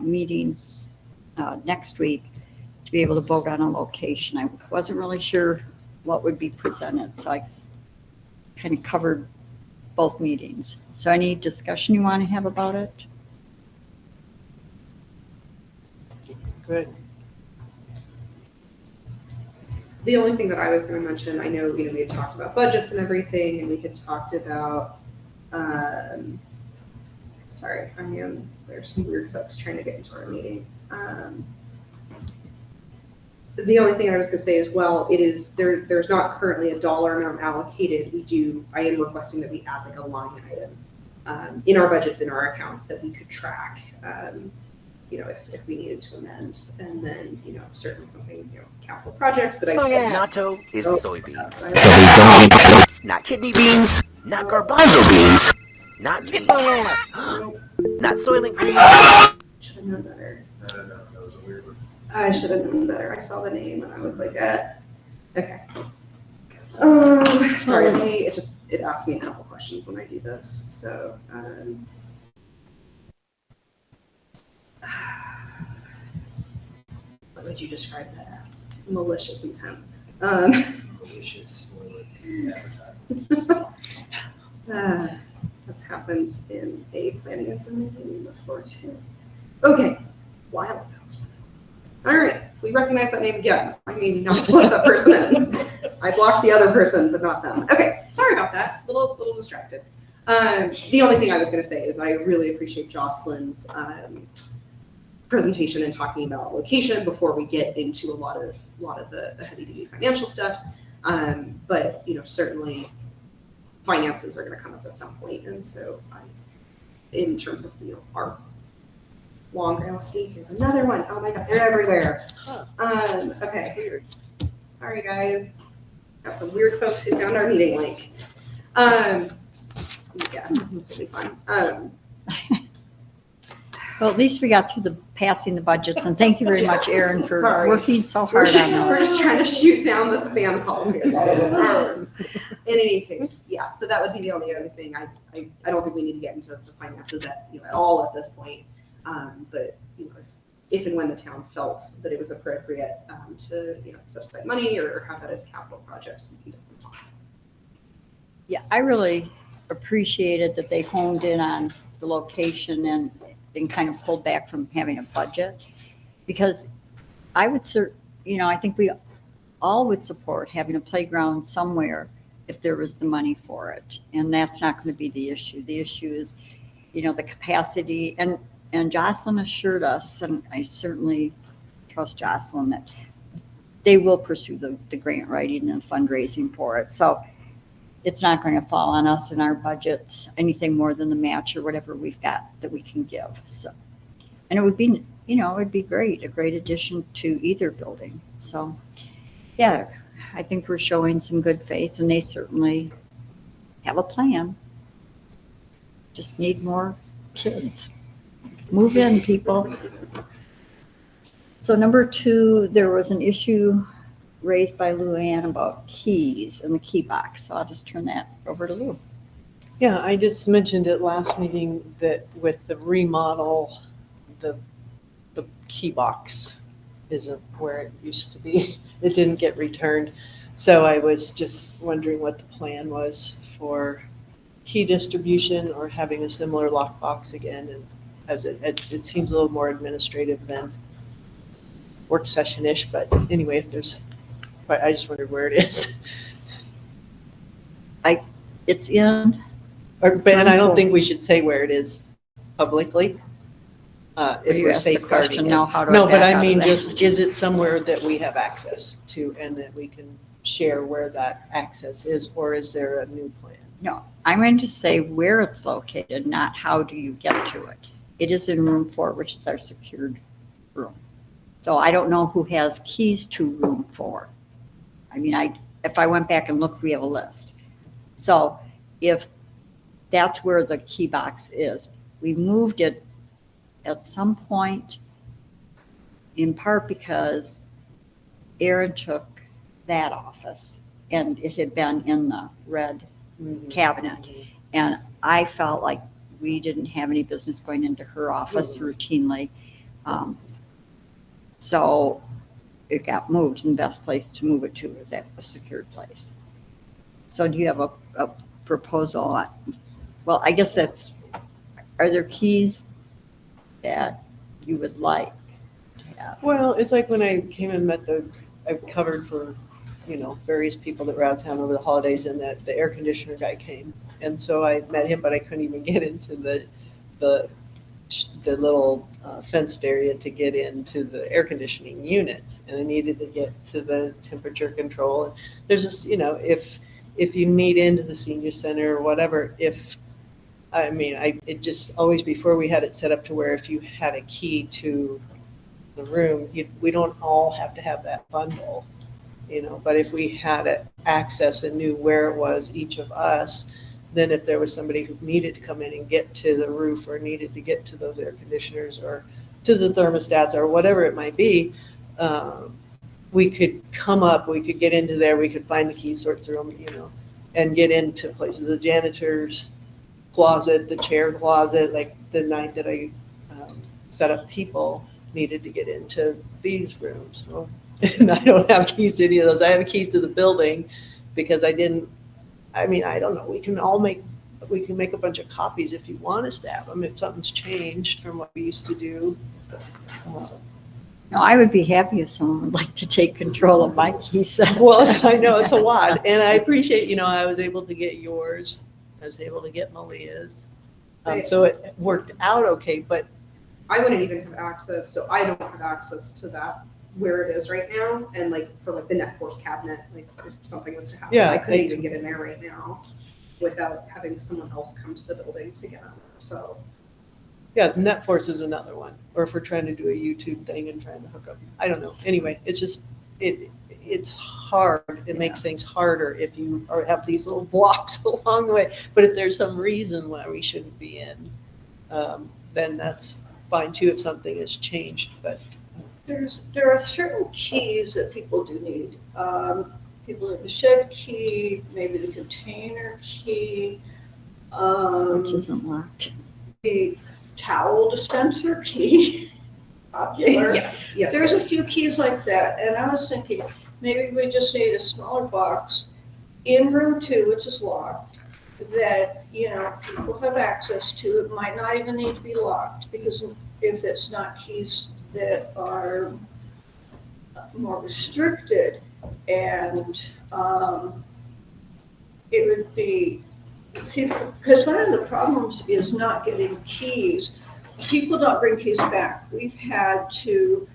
meeting next week to be able to vote on a location. I wasn't really sure what would be presented, so I kind of covered both meetings. So any discussion you want to have about it? Good. The only thing that I was going to mention, I know, we had talked about budgets and everything, and we had talked about, there's some weird folks trying to get into our meeting. The only thing I was going to say is, well, there's not currently a dollar amount allocated. I am requesting that we add like a line item in our budgets, in our accounts, that we could track, if we needed to amend. And then, certainly something, capital projects that Natto is soybeans. So we don't eat soy. Not kidney beans. Not garbanzo beans. Not beans. Not soylent green. Should have known better. No, that was a weird one. I should have known better. I saw the name and I was like, okay. Sorry, it asks me a couple questions when I do this. So, what would you describe that as? Malicious intent. Malicious advertising. That's happened in a planning and zoning meeting before too. Okay, while ago. All right, we recognize that name again. I mean, not to let that person in. I blocked the other person, but not them. Okay, sorry about that. Little distracted. The only thing I was going to say is I really appreciate Jocelyn's presentation and talking about location before we get into a lot of the heavy-duty financial stuff. But certainly finances are going to come up at some point, and so in terms of our long rail. See, here's another one. Oh my God, they're everywhere. Okay. Weird. Sorry guys. Got some weird folks who found our meeting link. Yeah, this will be fun. Well, at least we got through passing the budgets, and thank you very much, Erin, for working so hard on those. We're just trying to shoot down the spam calls here. In any case, yeah. So that would be the only other thing. I don't think we need to get into the finances at all at this point. But if and when the town felt that it was appropriate to set aside money or have that as capital projects, we can definitely talk. Yeah, I really appreciated that they honed in on the location and kind of pulled back from having a budget, because I would I think we all would support having a playground somewhere if there was the money for it, and that's not going to be the issue. The issue is the capacity, and Jocelyn assured us, and I certainly trust Jocelyn, that they will pursue the grant writing and fundraising for it. So it's not going to fall on us in our budget anything more than the match or whatever we've got that we can give. So, and it would be, it'd be great, a great addition to either building. So, yeah, I think we're showing some good faith, and they certainly have a plan. Just need more kids. Move in, people. So number 2, there was an issue raised by Luanne about keys in the key box. So I'll just turn that over to Lou. Yeah, I just mentioned at last meeting that with the remodel, the key box isn't where it used to be. It didn't get returned. So I was just wondering what the plan was for key distribution or having a similar lockbox again. And as it seems a little more administrative than work session-ish, but anyway, I just wondered where it is. It's in. And I don't think we should say where it is publicly. If we're safeguarding it. No, but I mean, just is it somewhere that we have access to and that we can share where that access is, or is there a new plan? No, I'm going to say where it's located, not how do you get to it. It is in room 4, which is our secured room. So I don't know who has keys to room 4. I mean, if I went back and looked, we have a list. So if that's where the key box is, we moved it at some point, in part because Erin took that office and it had been in the red cabinet. And I felt like we didn't have any business going into her office routinely. So it got moved, and the best place to move it to is at a secured place. So do you have a proposal on, well, I guess that's, are there keys that you would like to have? Well, it's like when I came and met I covered for, various people that were out of town over the holidays, and that the air conditioner guy came. And so I met him, but I couldn't even get into the little fenced area to get into the air conditioning units. And I needed to get to the temperature control. And there's just, if you need into the senior center or whatever, it just always, before we had it set up to where if you had a key to the room, we don't all have to have that bundle, but if we had access and knew where it was, each of us, then if there was somebody who needed to come in and get to the roof or needed to get to those air conditioners or to the thermostats or whatever it might be, we could come up, we could get into there, we could find the keys, sort through them, and get into places. The janitor's closet, the chair closet, like the night that I set up, people needed to get into these rooms. So, and I don't have keys to any of those. I have keys to the building because I don't know. We can make a bunch of copies if you want us to have them, if something's changed from what we used to do. No, I would be happy if someone would like to take control of my key set. Well, I know it's a lot, and I appreciate, I was able to get yours. I was able to get Malia's. So it worked out okay, but I wouldn't even have access, so I don't have access to that where it is right now. And for the net force cabinet, if something was to happen, I couldn't even get in there right now without having someone else come to the building to get them. So yeah, net force is another one. Or if we're trying to do a YouTube thing and trying to hook up, I don't know. Anyway, it's just, it's hard. It makes things harder if you have these little blocks along the way. But if there's some reason why we shouldn't be in, then that's fine too if something has changed. But there are certain keys that people do need. People have the shed key, maybe the container key, Which isn't locked. the towel dispenser key. Popular. yes. There's a few keys like that, and I was thinking maybe we just need a smaller box in room 2, which is locked, that people have access to. It might not even need to be locked, because if it's not keys that are more restricted, and it would be, because one of the problems is not getting keys. People don't bring keys back. We've had to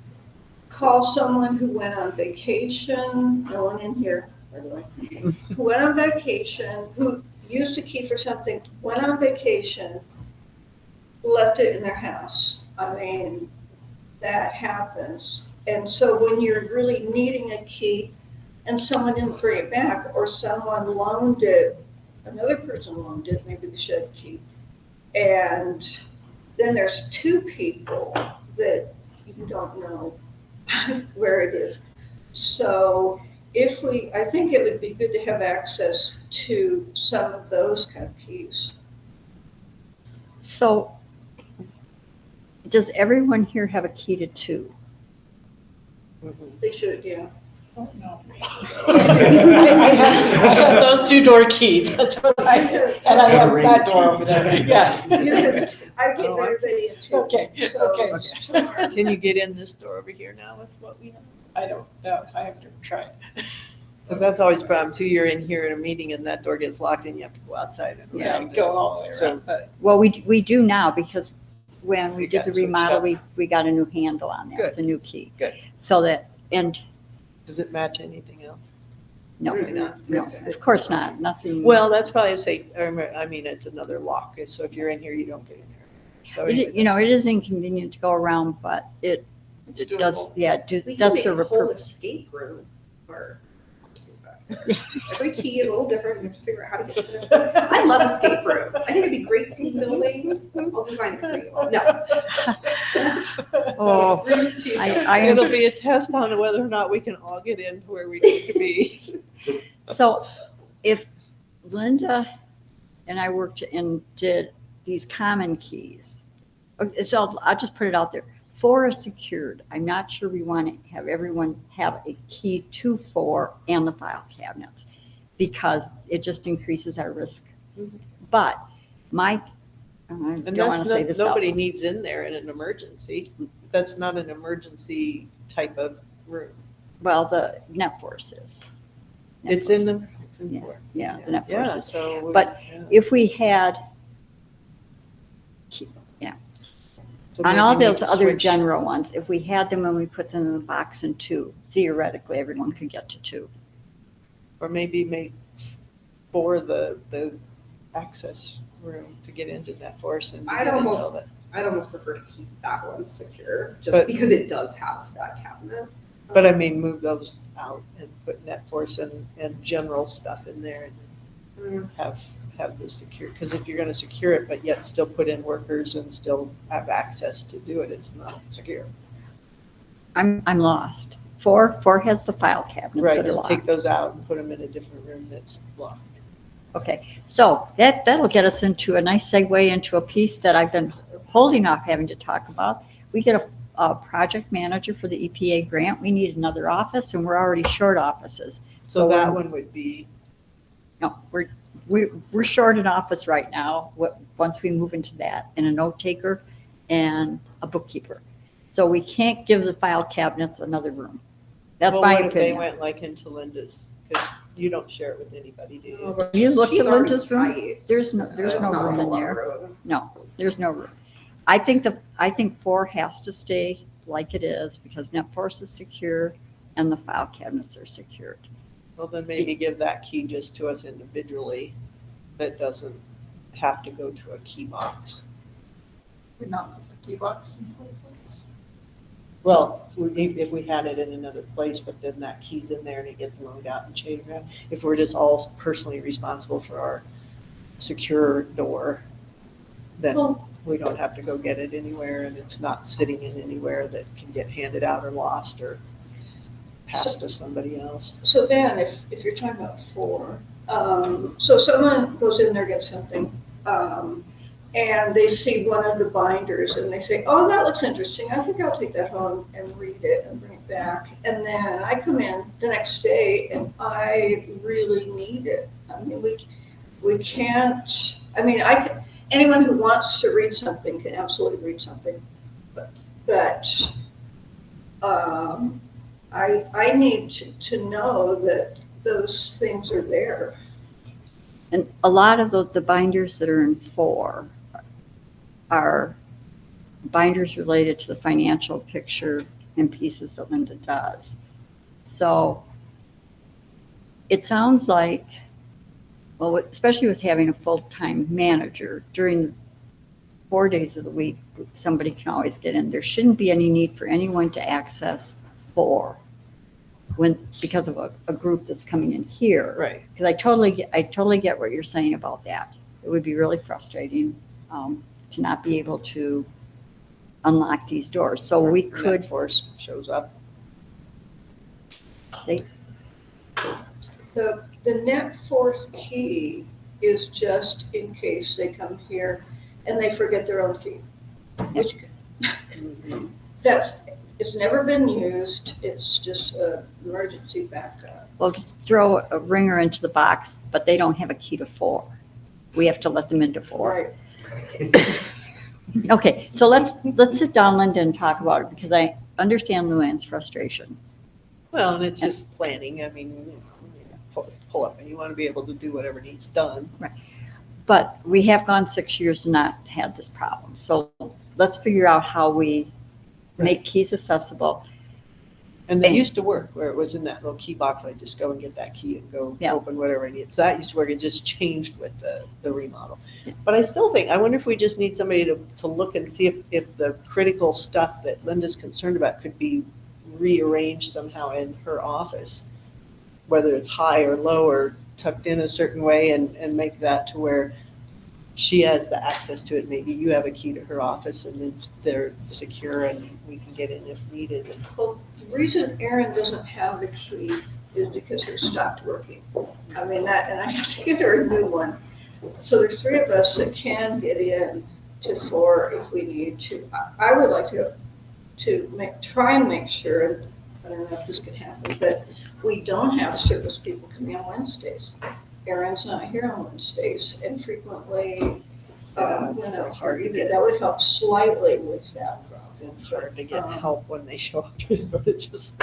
call someone who went on vacation, no one in here, by the way, who went on vacation, who used a key for something, went on vacation, left it in their house. That happens. And so when you're really needing a key and someone didn't bring it back, or someone loaned it, another person loaned it, maybe the shed key, and then there's 2 people that you don't know where it is. So I think it would be good to have access to some of those kind of keys. So does everyone here have a key to 2? They should, yeah. I have those 2 door keys. That's what I have. And I have that door over there. Yeah. I give everybody a 2. Okay, So, okay. Can you get in this door over here now with what we have? I don't know. I have to try. Because that's always a problem too. You're in here in a meeting and that door gets locked and you have to go outside and around. go all the way around. So, Well, we do now, because when we We did got the switched remodel, up. we got a new handle on that. Good. It's a new key. Good. So that, and does it match anything else? no, Probably not. no, of course not, nothing. Well, that's probably a safe, it's another lock. So if you're in here, you don't get in there. So anyway, It is inconvenient to go around, but it It's does, doable. yeah, We can does make serve a a whole purpose. escape room for offices back there. Every key is a little different. We have to figure out how to get to them. I love escape rooms. I think it'd be great team building. I'll design it for you. No. Oh, Room 2. I am, it'll be a test on whether or not we can all get in to where we need to be. so if Linda and I worked and did these common keys, okay, so I'll just put it out there. 4 is secured. I'm not sure we want to have everyone have a key to 4 and the file cabinets because it just increases our risk. But I And don't that's want to say this out nobody loud. needs in there in an emergency. That's not an emergency type of room. Well, the net force is. It's in the, Yeah. Yeah, the net force yeah, is. so. But yeah. If we had, So on maybe all need those to other switch. general ones, if we had them and we put them in the box in 2, theoretically, everyone could get to 2. Or maybe make 4 the access room to get into that force and. to I'd get into all almost- that. I'd almost prefer to keep that one secure, just But- because it does have that cabinet. But I mean, move those out and put net force and general stuff in there and have this secure. Because if you're gonna secure it, but yet still put in workers and still have access to do it, it's not secure. I'm lost. 4 has the file cabinets Right, that are just locked. take those out and put them in a different room that's locked. Okay, so that'll get us into a nice segue into a piece that I've been holding off having to talk about. We get a project manager for the EPA grant. We need another office and we're already short offices. So that one would be, No, we're short an office right now, once we move into that, and a note taker and a bookkeeper. So we can't give the file cabinets another room. That's well, my what if they opinion. went like into Linda's? Because you don't share it with anybody, do you? You looked She's at already Linda's room? tight. There's no There's not a room in whole lot of there. room. No, there's no room. I think 4 has to stay like it is because NetForce is secure and the file cabinets are secured. Well, then maybe give that key just to us individually that doesn't have to go to a key box. Would not put the key box in places. Well, if we had it in another place, but then that key's in there and it gets loaned out and changed around. If we're just all personally responsible for our secure door, then Well- we don't have to go get it anywhere and it's not sitting in anywhere that can get handed out or lost or passed to somebody else. So then, if you're talking about 4, so someone goes in there, gets something, and they see one of the binders and they say, oh, that looks interesting. I think I'll take that home and read it and bring it back. And then I come in the next day and I really need it. I mean, we can't, I mean, anyone who wants to read something can absolutely read something. But I need to know that those things are there. And a lot of the binders that are in 4 are binders related to the financial picture and pieces that Linda does. So it sounds like, well, especially with having a full-time manager, during 4 days of the week, somebody can always get in. There shouldn't be any need for anyone to access 4 because of a group that's coming in here. Right. Because I totally get what you're saying about that. It would be really frustrating to not be able to unlock these doors. So we could, Force shows up. The net force key is just in case they come here and they forget their own key. Which, it's never been used, it's just an emergency backup. well, just throw a ringer into the box, but they don't have a key to 4. We have to let them into 4. Right. Okay, so let's sit down, Linda, and talk about it because I understand Luann's frustration. Well, and it's just planning. I mean, pull up and you want to be able to do whatever needs done. But we have gone 6 years and not had this problem. So let's figure out how we make keys accessible. And they used to work where it was in that little key box. I just go and get that key and go Yeah. open whatever I need. So that used to work. It just changed with the remodel. Yeah. But I still think, I wonder if we just need somebody to look and see if the critical stuff that Linda's concerned about could be rearranged somehow in her office, whether it's high or low or tucked in a certain way and make that to where she has the access to it. Maybe you have a key to her office and then they're secure and we can get in if needed. Well, the reason Erin doesn't have the key is because it stopped working. I mean, and I have to get her a new one. So there's 3 of us that can get in to 4 if we need to. I would like to try and make sure, I don't know if this could happen, that we don't have service people coming on Wednesdays. Erin's not here on Wednesdays, and frequently, It's so hard to get. that would help slightly with that problem. It's hard to get help when they show up. You sort of just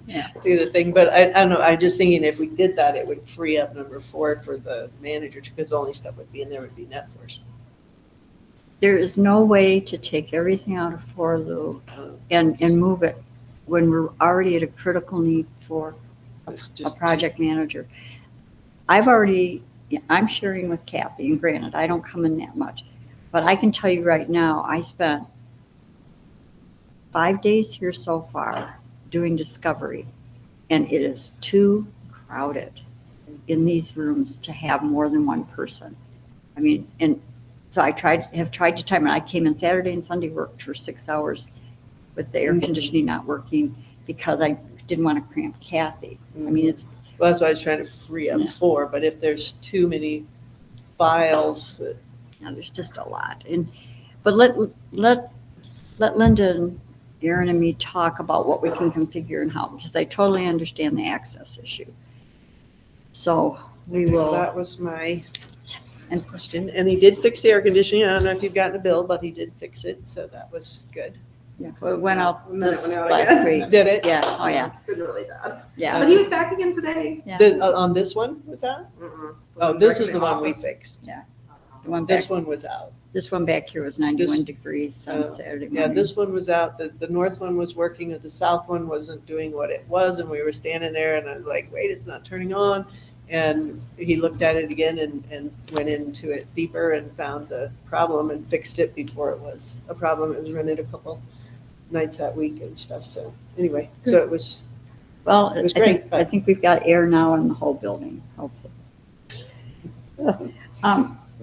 Yeah. do the thing. But I don't know, I'm just thinking if we did that, it would free up number 4 for the manager, because the only stuff would be in there would be net force. There is no way to take everything out of 4 Lou and move it when we're already at a critical need for It's a just project manager. I'm sharing with Kathy, and granted, I don't come in that much, but I can tell you right now, I spent 5 days here so far doing discovery, and it is too crowded in these rooms to have more than one person. I mean, and so I have tried to time it. I came in Saturday and Sunday, worked for 6 hours with the air conditioning not working because I didn't want to cramp Kathy. I mean, it's, Well, that's why I was trying to free up Yeah. 4, but if there's too many files, there's just a lot. But let Linda and Erin and me talk about what we can configure and how, because I totally understand the access issue. So we will. that was my question. And he did fix the air conditioning. I don't know if you've gotten a bill, but he did fix it, so that was good. Yeah, well, it went out And then it this went out last again. week. Did it? Yeah, oh yeah, It's been really bad. yeah. But he was back again today. Yeah. On this one, was that? Mm-mm. Oh, this is Directly the one we off. fixed. The one back, This one was out. this one back here was 91 This- degrees on Saturday morning. Yeah, this one was out. The north one was working, and the south one wasn't doing what it was, and we were standing there, and I was like, wait, it's not turning on. And he looked at it again and went into it deeper and found the problem and fixed it before it was a problem. It was running a couple nights that week and stuff, so anyway, so it was, Well, It was I great, think we've got air now in the whole building, hopefully.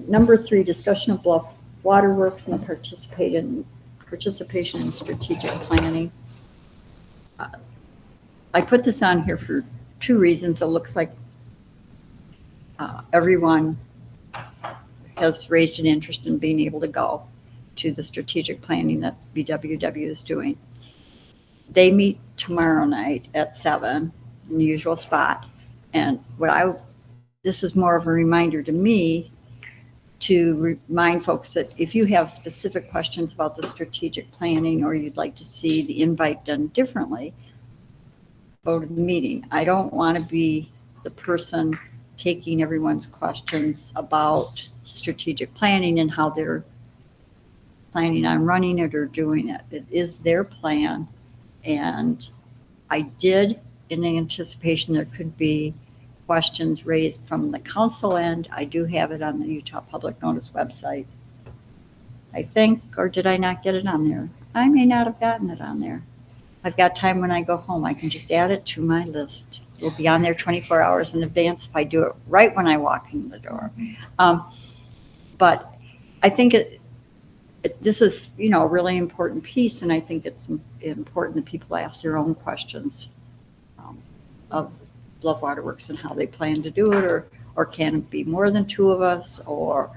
Number 3, discussion of Bluff Waterworks and the participation in strategic planning. I put this on here for 2 reasons. It looks like everyone has raised an interest in being able to go to the strategic planning that BWW is doing. They meet tomorrow night at 7 in the usual spot. And this is more of a reminder to me to remind folks that if you have specific questions about the strategic planning or you'd like to see the invite done differently, go to the meeting. I don't want to be the person taking everyone's questions about strategic planning and how they're planning on running it or doing it. It is their plan. And I did, in anticipation there could be questions raised from the council end, I do have it on the Utah Public Notice website. I think, or did I not get it on there? I may not have gotten it on there. I've got time when I go home. I can just add it to my list. It'll be on there 24 hours in advance if I do it right when I walk in the door. But I think this is, a really important piece, and I think it's important that people ask their own questions of Bluff Waterworks and how they plan to do it, or can it be more than 2 of us, or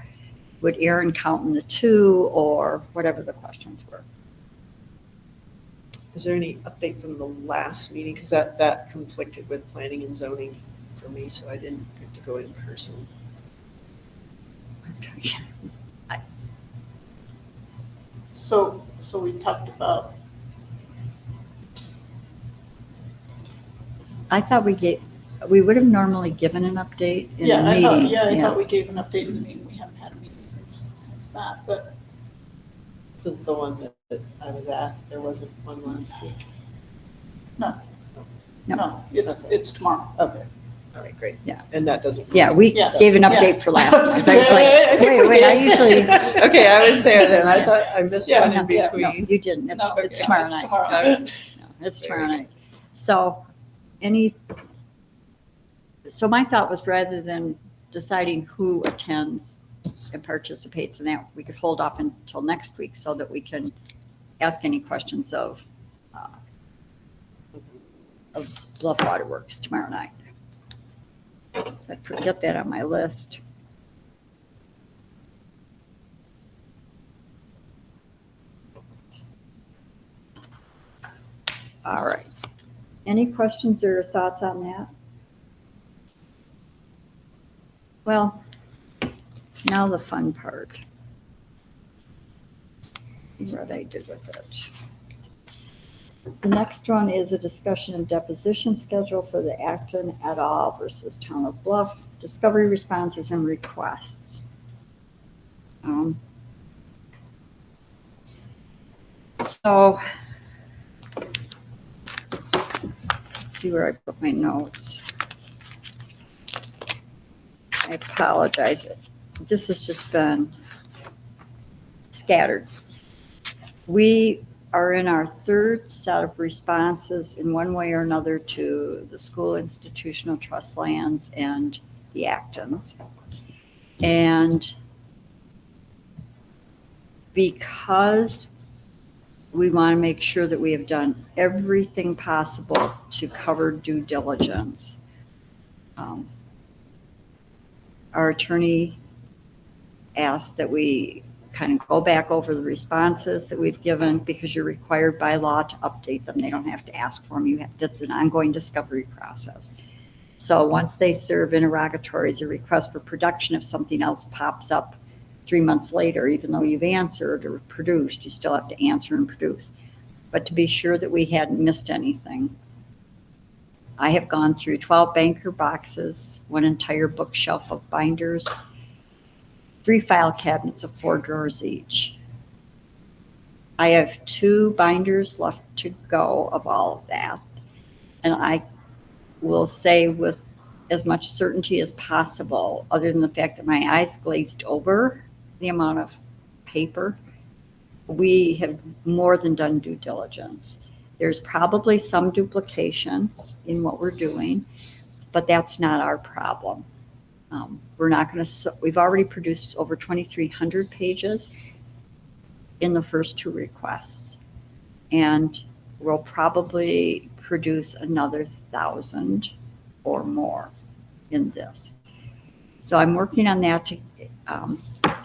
would Erin count in the 2, or whatever the questions were. is there any update from the last meeting? Because that conflicted with planning and zoning for me, so I didn't get to go in person. So we talked about, I thought we would have normally given an update in a meeting. I thought we gave an update in the meeting. We haven't had a meeting since that, but Since the one that I was at, there wasn't one last week. No. no, it's tomorrow. Okay, all right, great. Yeah. And that doesn't. Yeah, we Yeah. gave an update for last week. I was like, wait, I usually. Okay, I was there then. I thought I missed Yeah, one in No, between. you didn't. No, It's tomorrow it's night. tomorrow. Got it. No, it's tomorrow night. So my thought was rather than deciding who attends and participates in that, we could hold off until next week so that we can ask any questions of Bluff Waterworks tomorrow night. I get that on my list. All right. Any questions or thoughts on that? Well, now the fun part. See what I did with it. The next one is a discussion and deposition schedule for the Acton et al. Versus Town of Bluff, discovery responses and requests. So, let's see where I put my notes. I apologize. This has just been scattered. We are in our third set of responses in one way or another to the school institutional trust lands and the Actons. And because we want to make sure that we have done everything possible to cover due diligence, our attorney asked that we kind of go back over the responses that we've given, because you're required by law to update them. They don't have to ask for them. That's an ongoing discovery process. So once they serve interrogatories, a request for production, if something else pops up 3 months later, even though you've answered or produced, you still have to answer and produce. But to be sure that we hadn't missed anything, I have gone through 12 banker boxes, one entire bookshelf of binders, 3 file cabinets of 4 drawers each. I have 2 binders left to go of all of that. And I will say with as much certainty as possible, other than the fact that my eyes glazed over the amount of paper, we have more than done due diligence. There's probably some duplication in what we're doing, but that's not our problem. We're not going to, we've already produced over 2,300 pages in the first 2 requests, and we'll probably produce another 1,000 or more in this. So I'm working on that.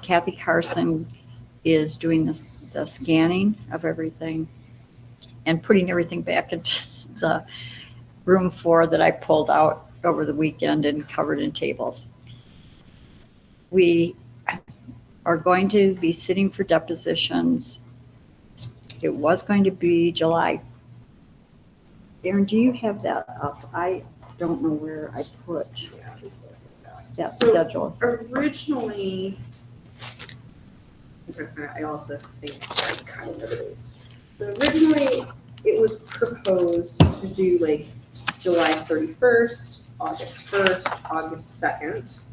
Kathy Carson is doing the scanning of everything and putting everything back into the room 4 that I pulled out over the weekend and covered in tables. We are going to be sitting for depositions. It was going to be July. Erin, do you have that up? I don't know where I put that schedule. Originally, I also think I kind of know the dates. So originally, it was proposed to do like July 31st, August 1st, August 2nd.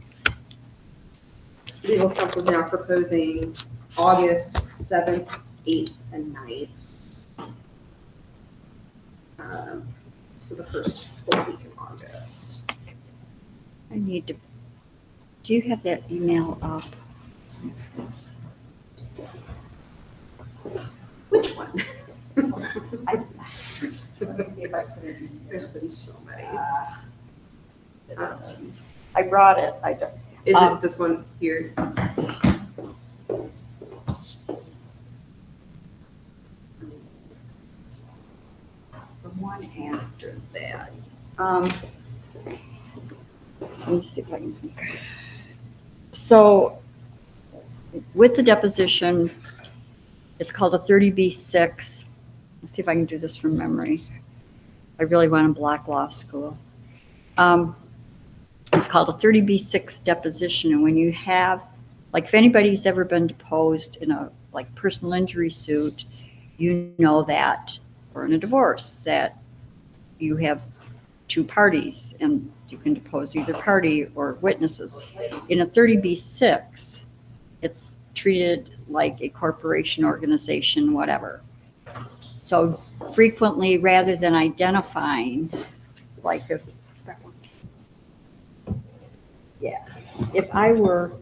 Legal counsel is now proposing August 7th, 8th, and 9th. So the first full week in August. I need to, do you have that email up? Which one? There's been so many. I brought it. I don't. Is it this one here? The one after that. Let me see if I can think. So with the deposition, it's called a 30B6. Let's see if I can do this from memory. I really want to block law school. It's called a 30B6 deposition. And when you have, like if anybody's ever been deposed in a like personal injury suit, you know that, or in a divorce, that you have 2 parties and you can depose either party or witnesses. In a 30B6, it's treated like a corporation, organization, whatever. So frequently, rather than identifying, like if I were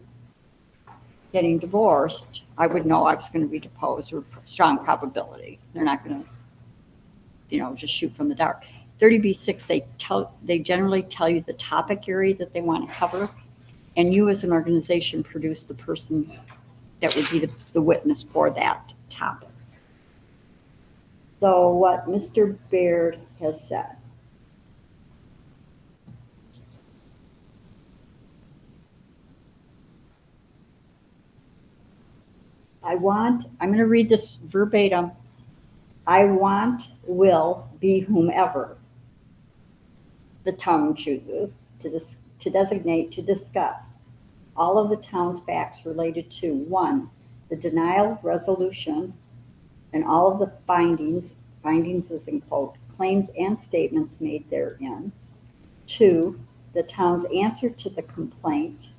getting divorced, I would know I was going to be deposed, or strong probability. They're not going to, just shoot from the dark. 30B6, they generally tell you the topic area that they want to cover, and you as an organization produce the person that would be the witness for that topic. So what Mr. Baird has said. I'm going to read this verbatim. Will be whomever the town chooses to designate to discuss all of the town's facts related to, 1, the denial resolution and all of the findings is in quote, claims and statements made therein. 2, the town's answer to the complaint.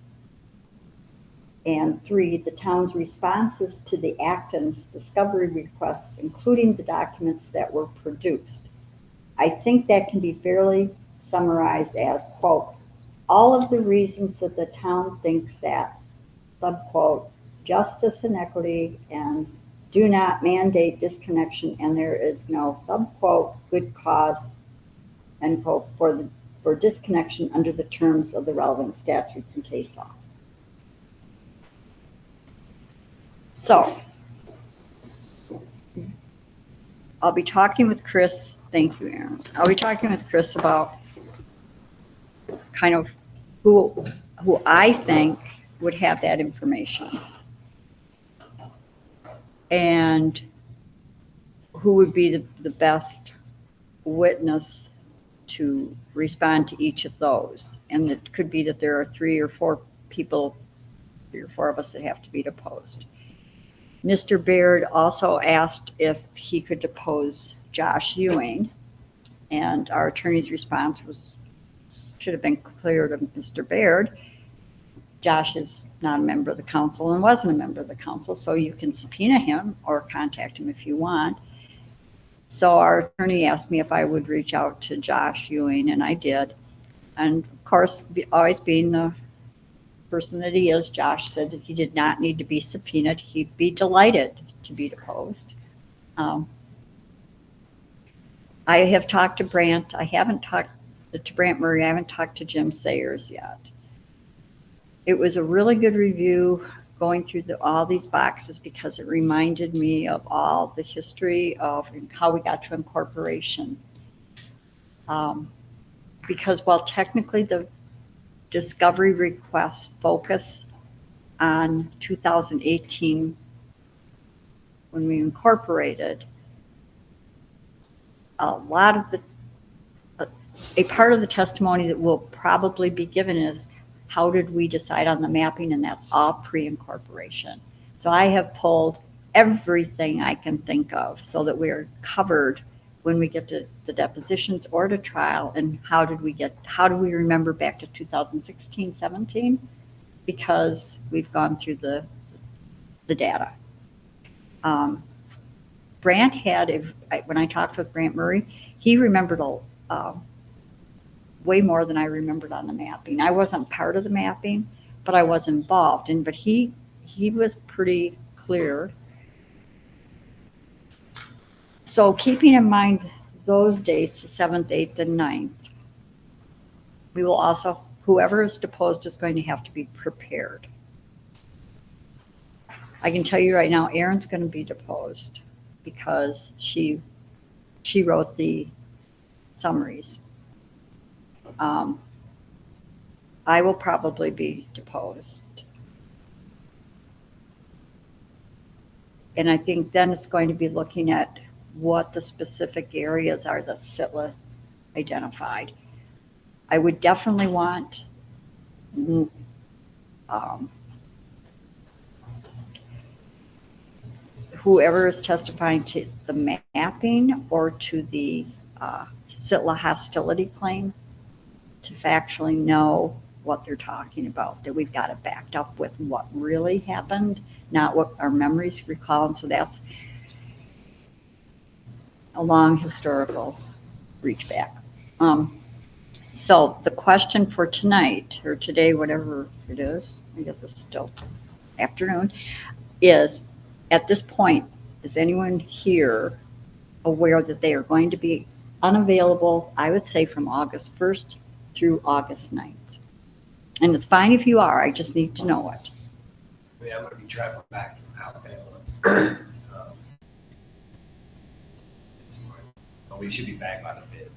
And 3, the town's responses to the Acton's discovery requests, including the documents that were produced. I think that can be fairly summarized as, quote, all of the reasons that the town thinks that, subquote, justice and equity and do not mandate disconnection and there is no, subquote, good cause, end quote, for disconnection under the terms of the relevant statutes and case law. So, I'll be talking with Chris, thank you, Erin. I'll be talking with Chris about kind of who I think would have that information. And who would be the best witness to respond to each of those. And it could be that there are 3 or 4 people, 3 or 4 of us that have to be deposed. Mr. Baird also asked if he could depose Josh Ewing, and our attorney's response should have been clear to Mr. Baird. Josh is not a member of the council and wasn't a member of the council, so you can subpoena him or contact him if you want. So our attorney asked me if I would reach out to Josh Ewing, and I did. And of course, always being the person that he is, Josh said that he did not need to be subpoenaed. He'd be delighted to be deposed. I have talked to Brandt. I haven't talked to Brandt Murray. I haven't talked to Jim Sayers yet. It was a really good review going through all these boxes because it reminded me of all the history of how we got to incorporation. Because while technically the discovery requests focus on 2018 when we incorporated, a lot of a part of the testimony that will probably be given is how did we decide on the mapping, and that's all pre-incorporation. So I have pulled everything I can think of so that we're covered when we get to the depositions or to trial, and how do we remember back to 2016, 17? Because we've gone through the data. Brandt when I talked with Brandt Murray, he remembered way more than I remembered on the mapping. I wasn't part of the mapping, but I was involved, but he was pretty clear. So keeping in mind those dates, the 7th, 8th, and 9th, we will also, whoever is deposed is going to have to be prepared. I can tell you right now, Erin's going to be deposed because she wrote the summaries. I will probably be deposed. And I think then it's going to be looking at what the specific areas are that SITLA identified. I would definitely want whoever is testifying to the mapping or to the SITLA hostility claim to factually know what they're talking about, that we've got it backed up with what really happened, not what our memories recall. And so that's a long historical reach back. So the question for tonight, or today, whatever it is, I guess it's still afternoon, is at this point, is anyone here aware that they are going to be unavailable, I would say from August 1st through August 9th? And it's fine if you are, I just need to know it. I mean, I'm going to be traveling back from Alabama. It's We should be back by the 5th.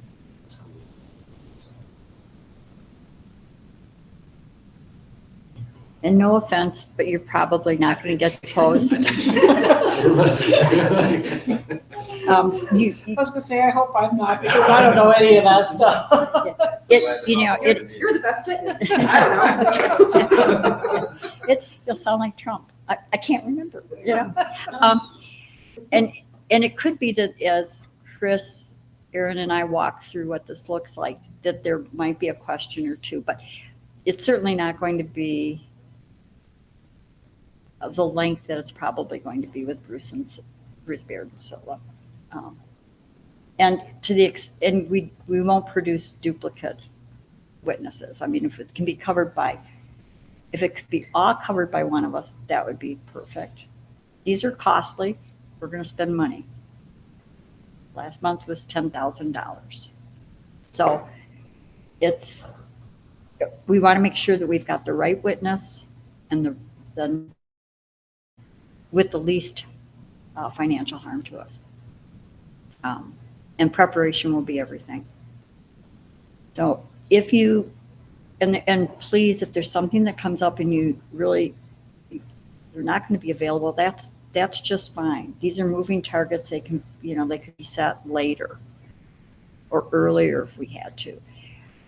It's cool. So, And no offense, but you're probably not going to get deposed. You, I was gonna say, I hope I'm not, because I don't know any of that stuff. You're the best witness. I don't know. You'll sound like Trump. I can't remember, And it could be that as Chris, Erin, and I walk through what this looks like, that there might be a question or two, but it's certainly not going to be the length that it's probably going to be with Bruce Baird and Scylla. And and we won't produce duplicate witnesses. I mean, if it can be covered by, if it could be all covered by one of us, that would be perfect. These are costly. We're going to spend money. Last month was $10,000. So we want to make sure that we've got the right witness and then with the least financial harm to us. And preparation will be everything. So if you, and please, if there's something that comes up and you're not going to be available, that's just fine. These are moving targets. They can, they could be set later or earlier if we had to.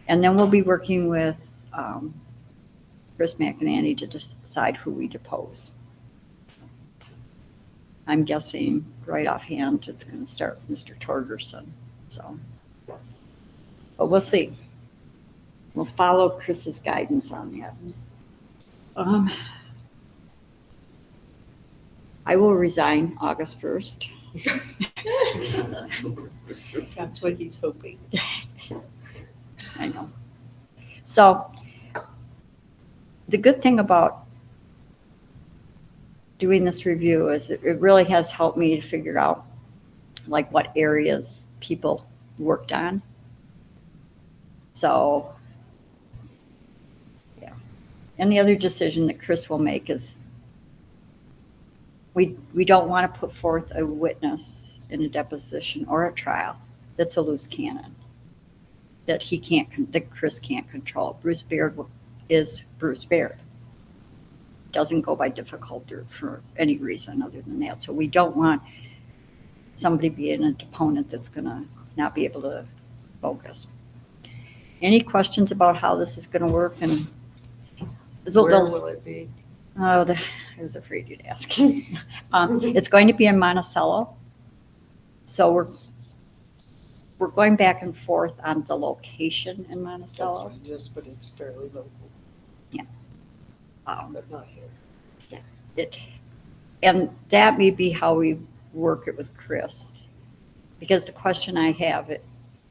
And then we'll be working with Chris McEnany to decide who we depose. I'm guessing right offhand it's going to start with Mr. Torgerson. So, but we'll see. We'll follow Chris's guidance on that. I will resign August 1st. That's what he's hoping. I know. So the good thing about doing this review is it really has helped me to figure out like what areas people worked on. So, yeah. And the other decision that Chris will make is we don't want to put forth a witness in a deposition or a trial that's a loose cannon, that Chris can't control. Bruce Baird is Bruce Baird. Doesn't go by difficult or for any reason other than that. So we don't want somebody being a deponent that's going to not be able to focus. Any questions about how this is going to work? And Where will it be? I was afraid you'd ask. It's going to be in Monticello. So we're going back and forth on the location in That's Monticello. fine, but it's fairly local, but not here. And that may be how we work it with Chris. Because the question I have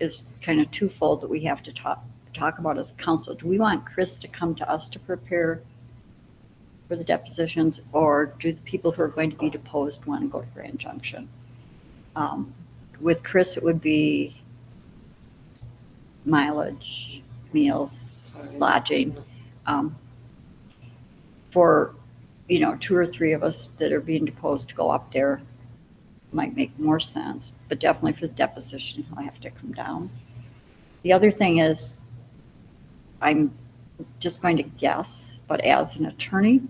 is kind of twofold that we have to talk about as a council. Do we want Chris to come to us to prepare for the depositions, or do the people who are going to be deposed want to go to Grand Junction? With Chris, it would be mileage, meals, lodging. For 2 or 3 of us that are being deposed to go up there might make more sense, but definitely for the deposition, I'll have to come down. The other thing is, I'm just going to guess, but as an attorney,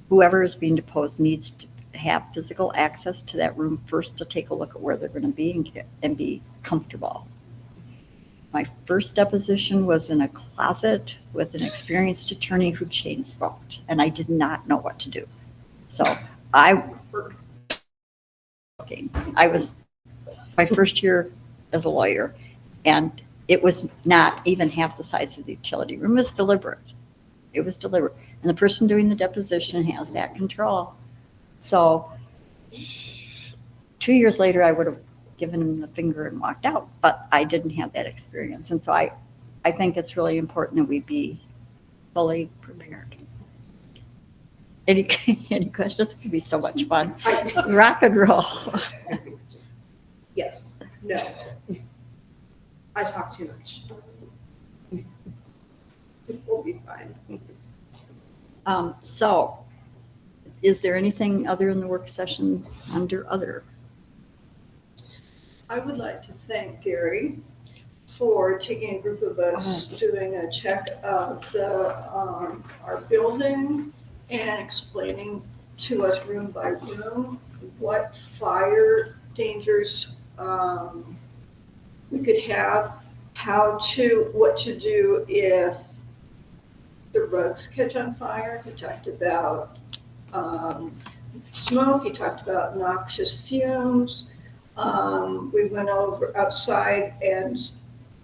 whoever is being deposed needs to have physical access to that room first to take a look at where they're going to be and be comfortable. My first deposition was in a closet with an experienced attorney who chain smoked, and I did not know what to do. So I was my first year as a lawyer, and it was not even half the size of the utility room. It was deliberate. And the person doing the deposition has that control. So 2 years later, I would have given him the finger and walked out, but I didn't have that experience. And so I think it's really important that we be fully prepared. Any questions? It's going to be so much fun. Rock and roll. Yes. No. I talk too much. We'll be fine. So is there anything other in the work session under other? I would like to thank Gary for taking a group of us, doing a check of our building and explaining to us room by room what fire dangers we could have, what to do if the rugs catch on fire. He talked about smoke, he talked about noxious fumes. We went over outside and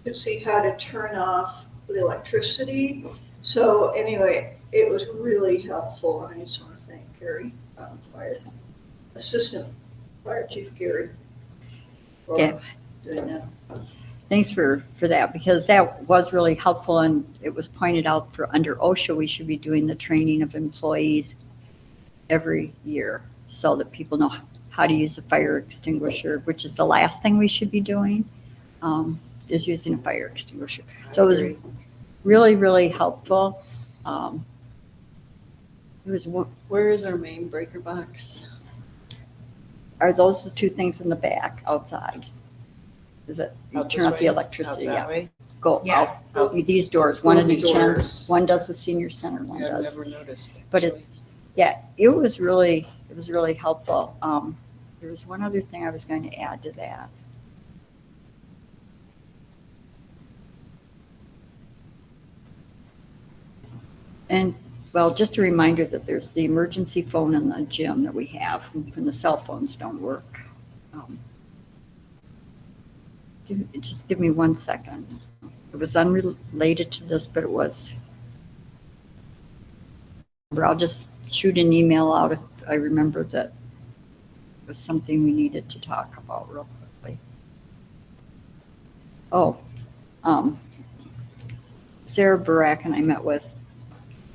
could see how to turn off the electricity. So anyway, it was really helpful, and I just want to thank Gary, Assistant Fire Chief Gary, for Yeah. doing that. Thanks for that, because that was really helpful, and it was pointed out for under OSHA, we should be doing the training of employees every year so that people know how to use a fire extinguisher, which is the last thing we should be doing, is using a fire extinguisher. So it was really, really helpful. It was, Where is our main breaker box? are those the two things in the back outside? Is it, you Out turn this off the way? electricity, Out that yeah. way? Go Yeah. out, these doors, one is These each end, doors. one does the senior center, one Yeah, I've does. never noticed. But it- actually. Yeah, it was really helpful. There was one other thing I was going to add to that. And, well, just a reminder that there's the emergency phone in the gym that we have when the cell phones don't work. Just give me 1 second. It was unrelated to this, but it was. I'll just shoot an email out if I remember that it was something we needed to talk about real quickly. Oh, Sarah Barak and I met with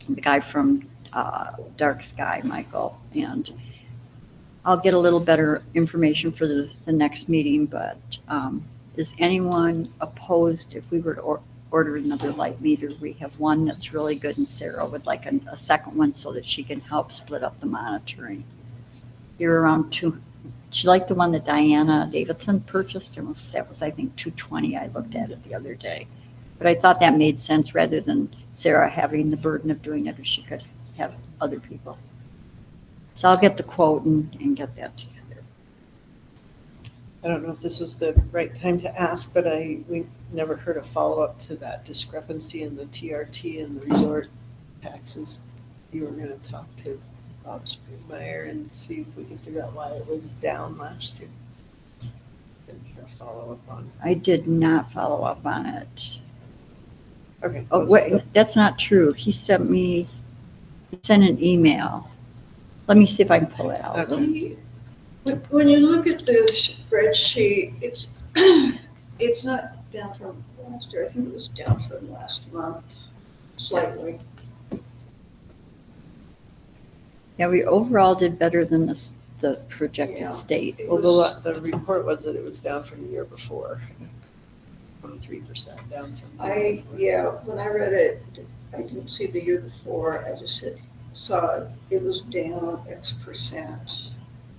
the guy from Dark Sky, Michael, and I'll get a little better information for the next meeting, but is anyone opposed if we were to order another light meter? We have one that's really good, and Sarah would like a second one so that she can help split up the monitoring. You're around she liked the one that Diana Davidson purchased, and that was I think $220. I looked at it the other day, but I thought that made sense rather than Sarah having the burden of doing it if she could have other people. So I'll get the quote and get that together. I don't know if this is the right time to ask, but we never heard a follow-up to that discrepancy in the TRT and the resort taxes. You were gonna talk to Bob Meyer and see if we can figure out why it was down last year. Didn't hear a follow-up on. I did not follow up on it. Okay. Oh, wait, that's not true. He sent an email. Let me see if I can pull it out. Okay. When you look at the spreadsheet, it's it's not down from last year. I think it was down from last month, slightly. Yeah, we overall did better than the Yeah. projected state. It Although was- the report was that it was down from the year before, 23% down from. the year before. When I read it, I didn't see the year before. I just saw it was down X percent.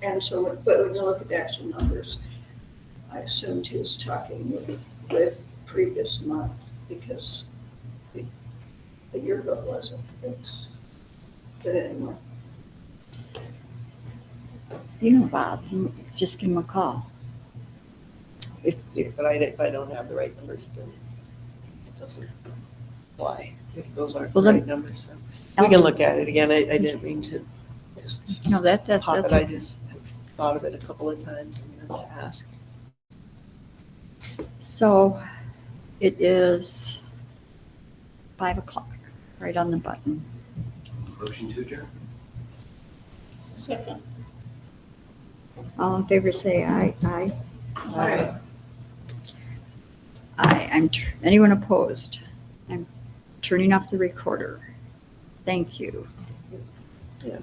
And so, but when you look at the actual numbers, I assumed he was talking with previous month because the year ago wasn't. But anyway. You know, Bob, just give him a call. If But if I don't have the right numbers, then it doesn't apply if those aren't the Well, right numbers. So we can look at it again. I didn't mean to just No, that's pop it. okay. I just thought of it a couple of times and meant to ask. So it is 5:00, right on the button. Motion to adjourn. Second. All in favor, say aye. Aye. Aye. Aye. Anyone opposed? I'm turning off the recorder. Thank you. Yeah.